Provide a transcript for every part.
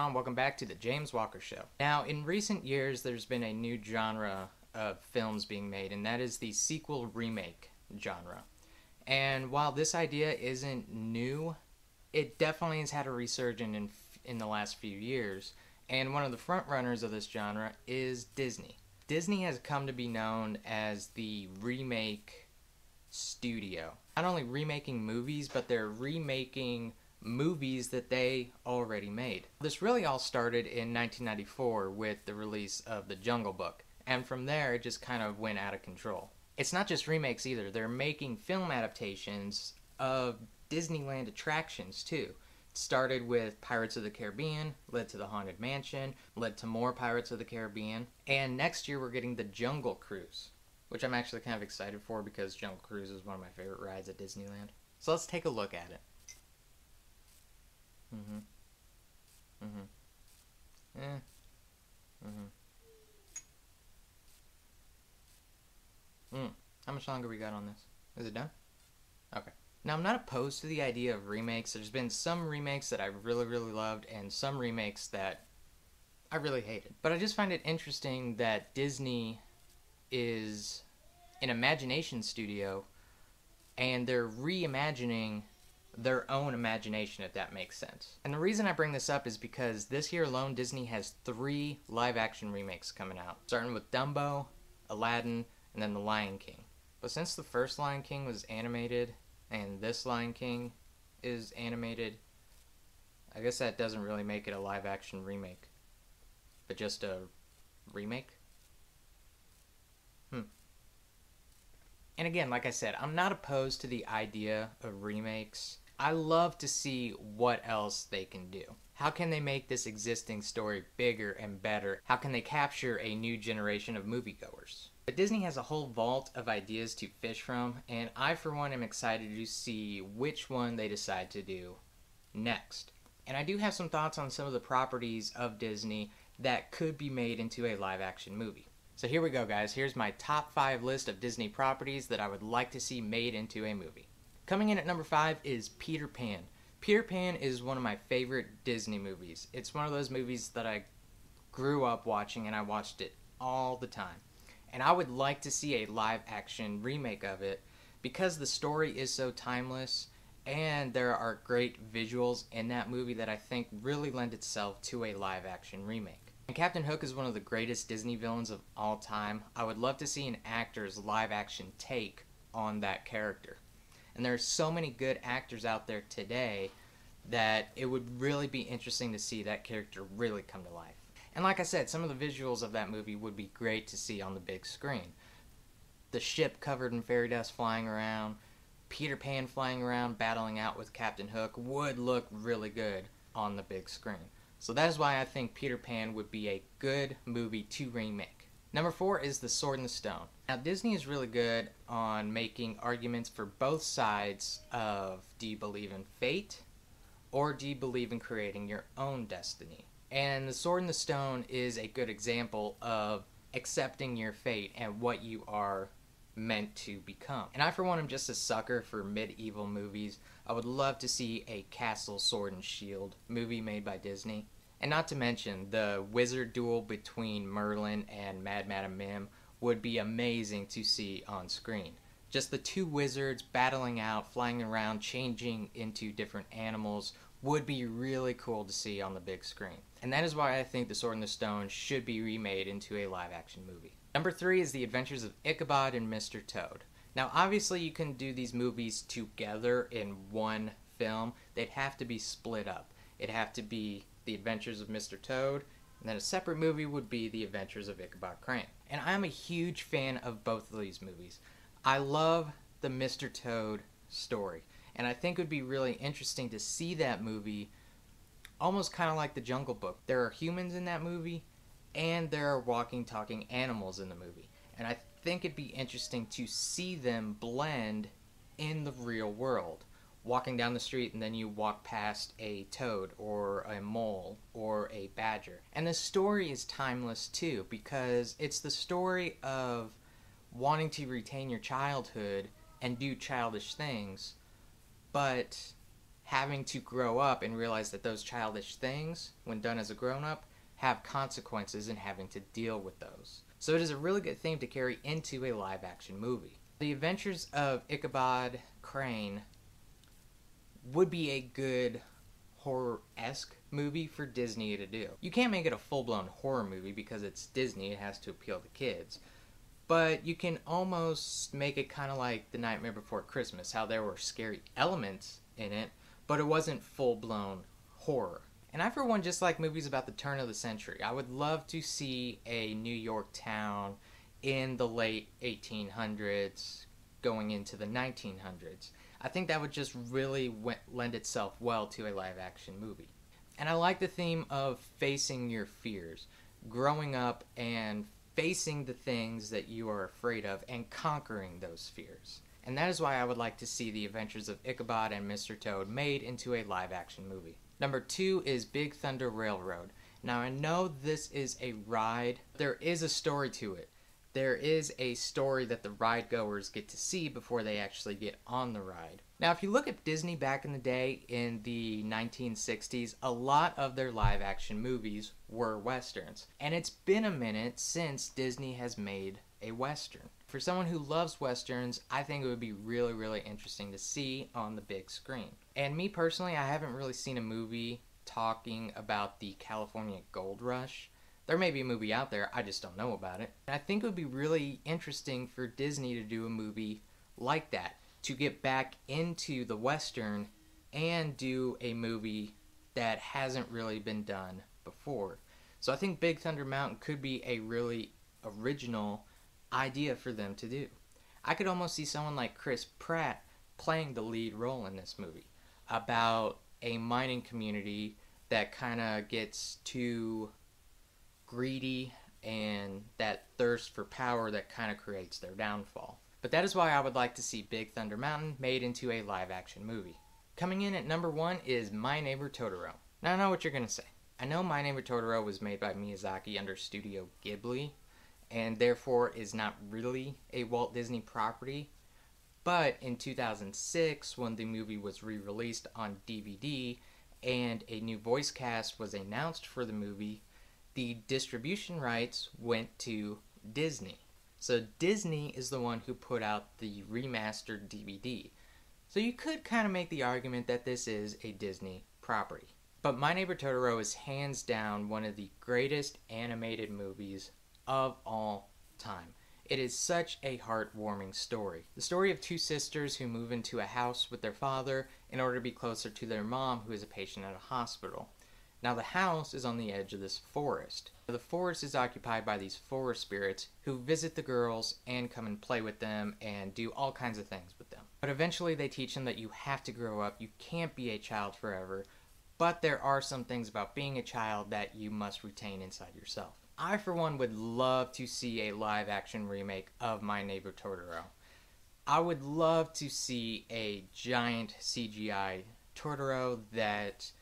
on? Welcome back to the James Walker Show. Now, in recent years, there's been a new genre of films being made, and that is the sequel remake genre. And while this idea isn't new, it definitely has had a resurgence in the last few years. And one of the frontrunners of this genre is Disney. Disney has come to be known as the remake studio. Not only remaking movies, but they're remaking movies that they already made. This really all started in 1994 with the release of The Jungle Book, and from there it just kind of went out of control. It's not just remakes either, they're making film adaptations of Disneyland attractions too. It started with Pirates of the Caribbean, led to the Haunted Mansion, led to more Pirates of the Caribbean, and next year we're getting the Jungle Cruise, which I'm actually kind of excited for because Jungle Cruise is one of my favorite rides at Disneyland. So let's take a look at it. How much longer we got on this? Is it done? Okay. Now, I'm not opposed to the idea of remakes. There's been some remakes that I really loved and some remakes that I really hated. But I just find it interesting that Disney is an imagination studio and they're reimagining their own imagination, if that makes sense. And the reason I bring this up is because this year alone, Disney has 3 live-action remakes coming out, starting with Dumbo, Aladdin, and then The Lion King. But since the first Lion King was animated, and this Lion King is animated, I guess that doesn't really make it a live-action remake, but just a remake? And again, like I said, I'm not opposed to the idea of remakes. I love to see what else they can do. How can they make this existing story bigger and better? How can they capture a new generation of moviegoers? But Disney has a whole vault of ideas to fish from, and I for one am excited to see which one they decide to do next. And I do have some thoughts on some of the properties of Disney that could be made into a live-action movie. So here we go, guys. Here's my top 5 list of Disney properties that I would like to see made into a movie. Coming in at number 5 is Peter Pan. Peter Pan is one of my favorite Disney movies. It's one of those movies that I grew up watching and I watched it all the time. And I would like to see a live-action remake of it because the story is so timeless and there are great visuals in that movie that I think really lend itself to a live-action remake. And Captain Hook is one of the greatest Disney villains of all time. I would love to see an actor's live-action take on that character. And there are so many good actors out there today that it would really be interesting to see that character really come to life. And like I said, some of the visuals of that movie would be great to see on the big screen. The ship covered in fairy dust flying around, Peter Pan flying around battling out with Captain Hook would look really good on the big screen. So that is why I think Peter Pan would be a good movie to remake. Number 4 is The Sword and the Stone. Now, Disney is really good on making arguments for both sides of, do you believe in fate or do you believe in creating your own destiny? And The Sword and the Stone is a good example of accepting your fate and what you are meant to become. And I for one am just a sucker for medieval movies. I would love to see a Castle Sword and Shield movie made by Disney. And not to mention, the wizard duel between Merlin and Mad Madam Mim would be amazing to see on screen. Just the 2 wizards battling out, flying around, changing into different animals would be really cool to see on the big screen. And that is why I think The Sword and the Stone should be remade into a live-action movie. Number 3 is The Adventures of Ichabod and Mr. Toad. Now, obviously, you can do these movies together in one film. They'd have to be split up. It'd have to be The Adventures of Mr. Toad, and then a separate movie would be The Adventures of Ichabod Crane. And I'm a huge fan of both of these movies. I love the Mr. Toad story, and I think it would be really interesting to see that movie almost kind of like The Jungle Book. There are humans in that movie, and there are walking, talking animals in the movie. And I think it'd be interesting to see them blend in the real world. Walking down the street and then you walk past a toad or a mole or a badger. And the story is timeless too because it's the story of wanting to retain your childhood and do childish things, but having to grow up and realize that those childish things, when done as a grown-up, have consequences and having to deal with those. So it is a really good theme to carry into a live-action movie. The Adventures of Ichabod Crane would be a good horror-esque movie for Disney to do. You can't make it a full-blown horror movie because it's Disney, it has to appeal to kids. But you can almost make it kind of like The Nightmare Before Christmas, how there were scary elements in it, but it wasn't full-blown horror. And I, for one, just like movies about the turn of the century. I would love to see a New York town in the late 1800s going into the 1900s. I think that would just really lend itself well to a live-action movie. And I like the theme of facing your fears, growing up and facing the things that you are afraid of and conquering those fears. And that is why I would like to see The Adventures of Ichabod and Mr. Toad made into a live-action movie. Number 2 is Big Thunder Railroad. Now I know this is a ride, but there is a story to it. There is a story that the ride goers get to see before they actually get on the ride. Now if you look at Disney back in the day in the 1960s, a lot of their live action movies were westerns. And it's been a minute since Disney has made a western. For someone who loves westerns, I think it would be really, really interesting to see on the big screen. And me personally, I haven't really seen a movie talking about the California Gold Rush. There may be a movie out there, I just don't know about it. And I think it would be really interesting for Disney to do a movie like that, to get back into the western and do a movie that hasn't really been done before. So I think Big Thunder Mountain could be a really original idea for them to do. I could almost see someone like Chris Pratt playing the lead role in this movie, about a mining community that kind of gets too greedy and that thirst for power that kind of creates their downfall. But that is why I would like to see Big Thunder Mountain made into a live action movie. Coming in at number 1 is My Neighbor Totoro. Now I know what you're going to say. I know My Neighbor Totoro was made by Miyazaki under Studio Ghibli, and therefore is not really a Walt Disney property. But in 2006, when the movie was re-released on DVD and a new voice cast was announced for the movie, the distribution rights went to Disney. So Disney is the one who put out the remastered DVD. So you could kind of make the argument that this is a Disney property. But My Neighbor Totoro is hands down one of the greatest animated movies of all time. It is such a heartwarming story. The story of two sisters who move into a house with their father in order to be closer to their mom, who is a patient at a hospital. Now the house is on the edge of this forest. The forest is occupied by these forest spirits who visit the girls and come and play with them and do all kinds of things with them. But eventually they teach them that you have to grow up, you can't be a child forever, but there are some things about being a child that you must retain inside yourself. I, for one, would love to see a live-action remake of My Neighbor Totoro. I would love to see a giant CGI Totoro that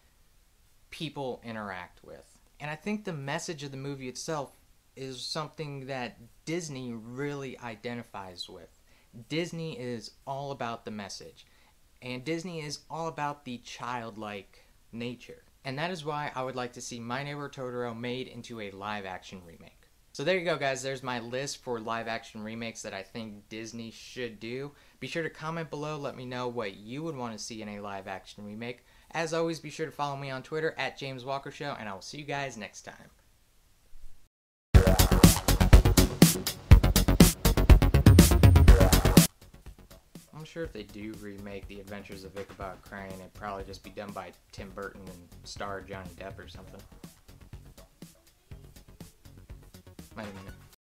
people interact with. And I think the message of the movie itself is something that Disney really identifies with. Disney is all about the message. And Disney is all about the childlike nature. And that is why I would like to see My Neighbor Totoro made into a live-action remake. So there you go, guys. There's my list for live-action remakes that I think Disney should do. Be sure to comment below. Let me know what you would want to see in a live-action remake. As always, be sure to follow me on Twitter at James Walker Show, and I will see you guys next time. I'm sure if they do remake The Adventures of Ichabod Crane, it'd probably just be done by Tim Burton and star Johnny Depp or something. Wait a minute.